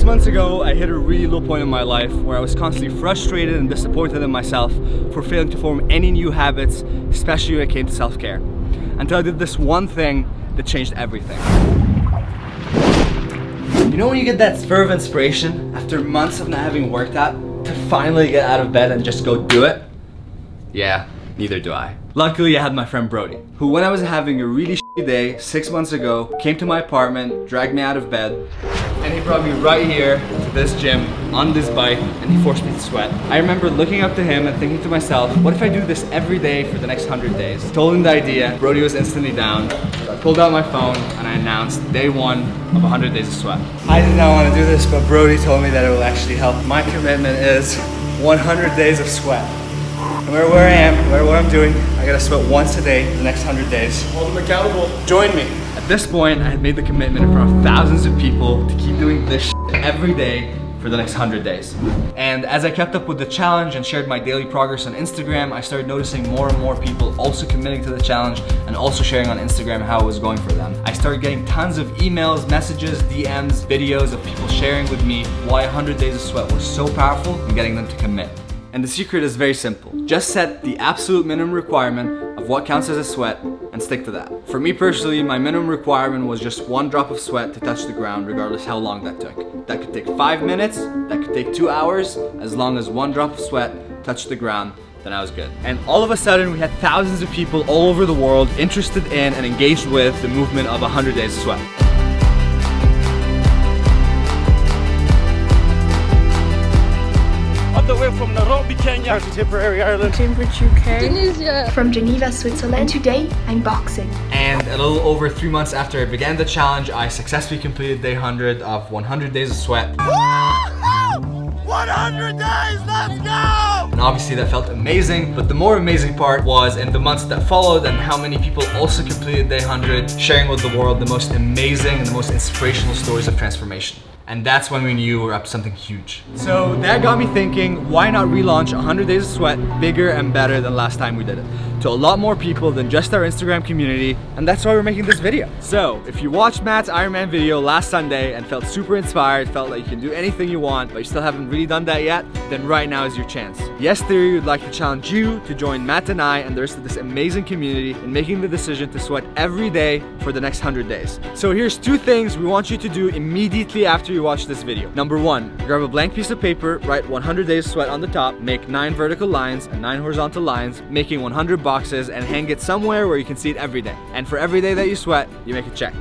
6 months ago, I hit a really low point in my life where I was constantly frustrated and disappointed in myself for failing to form any new habits, especially when it came to self-care. Until I did this one thing that changed everything. You know when you get that spur of inspiration after months of not having worked out to finally get out of bed and just go do it? Yeah, neither do I. Luckily, I had my friend Brody, who when I was having a really shitty day 6 months ago, came to my apartment, dragged me out of bed, and he brought me right here to this gym on this bike, and he forced me to sweat. I remember looking up to him and thinking to myself, what if I do this every day for the next 100 days? Told him the idea. Brody was instantly down. So I pulled out my phone and I announced day 1 of 100 days of sweat. I did not want to do this, but Brody told me that it will actually help. My commitment is 100 days of sweat. No matter where I am, no matter what I'm doing, I gotta sweat once a day for the next 100 days. Hold them accountable. Join me. At this point, I had made the commitment in front of thousands of people to keep doing this shit every day for the next 100 days. And as I kept up with the challenge and shared my daily progress on Instagram, I started noticing more and more people also committing to the challenge and also sharing on Instagram how it was going for them. I started getting tons of emails, messages, DMs, videos of people sharing with me why 100 days of sweat was so powerful and getting them to commit. And the secret is very simple. Just set the absolute minimum requirement of what counts as a sweat and stick to that. For me personally, my minimum requirement was just 1 drop of sweat to touch the ground, regardless how long that took. That could take 5 minutes, that could take 2 hours, as long as 1 drop of sweat touched the ground, then I was good. And all of a sudden, we had thousands of people all over the world interested in and engaged with the movement of 100 days of sweat. The way from Nairobi, Kenya to Tipperary, Ireland. Cambridge, UK. Tunisia. From Geneva, Switzerland. Today, I'm boxing. And a little over 3 months after I began the challenge, I successfully completed day 100 of 100 days of sweat. 100 days, let's go! And obviously that felt amazing, but the more amazing part was in the months that followed and how many people also completed day 100, sharing with the world the most amazing and the most inspirational stories of transformation. And that's when we knew we were up to something huge. So that got me thinking, why not relaunch 100 Days of Sweat bigger and better than last time we did it? To a lot more people than just our Instagram community, and that's why we're making this video. So if you watched Matt's Iron Man video last Sunday and felt super inspired, felt like you can do anything you want, but you still haven't really done that yet, then right now is your chance. Yes Theory would like to challenge you to join Matt and I and the rest of this amazing community in making the decision to sweat every day for the next 100 days. So here's 2 things we want you to do immediately after you watch this video. Number 1, grab a blank piece of paper, write 100 days of sweat on the top, make 9 vertical lines and 9 horizontal lines, making 100 boxes, and hang it somewhere where you can see it every day. And for every day that you sweat, you make a check.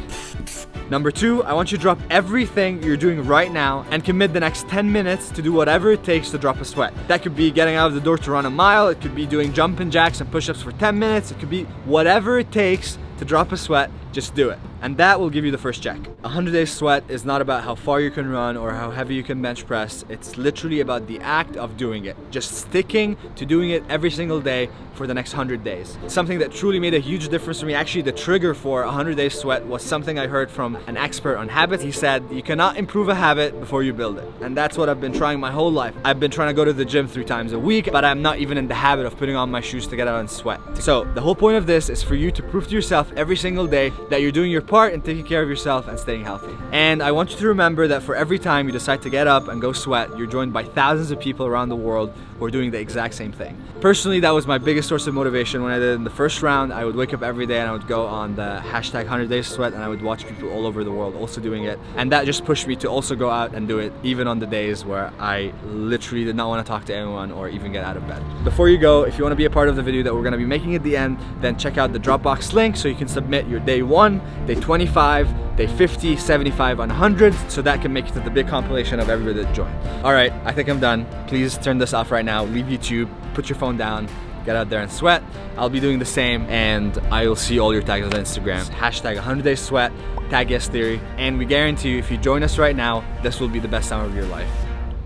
Number 2, I want you to drop everything you're doing right now and commit the next 10 minutes to do whatever it takes to drop a sweat. That could be getting out of the door to run a mile, it could be doing jumping jacks and push-ups for 10 minutes, it could be whatever it takes to drop a sweat, just do it. And that will give you the first check. 100 days sweat is not about how far you can run or how heavy you can bench press. It's literally about the act of doing it. Just sticking to doing it every single day for the next 100 days. Something that truly made a huge difference for me. Actually, the trigger for 100 days sweat was something I heard from an expert on habits. He said, you cannot improve a habit before you build it. And that's what I've been trying my whole life. I've been trying to go to the gym 3 times a week, but I'm not even in the habit of putting on my shoes to get out and sweat. So the whole point of this is for you to prove to yourself every single day that you're doing your part in taking care of yourself and staying healthy. And I want you to remember that for every time you decide to get up and go sweat, you're joined by thousands of people around the world who are doing the exact same thing. Personally, that was my biggest source of motivation when I did it in the first round. I would wake up every day and I would go on the hashtag 100 days sweat and I would watch people all over the world also doing it. And that just pushed me to also go out and do it even on the days where I literally did not want to talk to anyone or even get out of bed. Before you go, if you want to be a part of the video that we're going to be making at the end, then check out the Dropbox link so you can submit your day 1, day 25, day 50, 75, and 100, so that can make it to the big compilation of everybody that joined. All right, I think I'm done. Please turn this off right now. Leave YouTube, put your phone down, get out there and sweat. I'll be doing the same, and I will see all your tags on Instagram. Hashtag 100 days sweat, tag Yes Theory, and we guarantee you if you join us right now, this will be the best time of your life.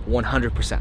100%.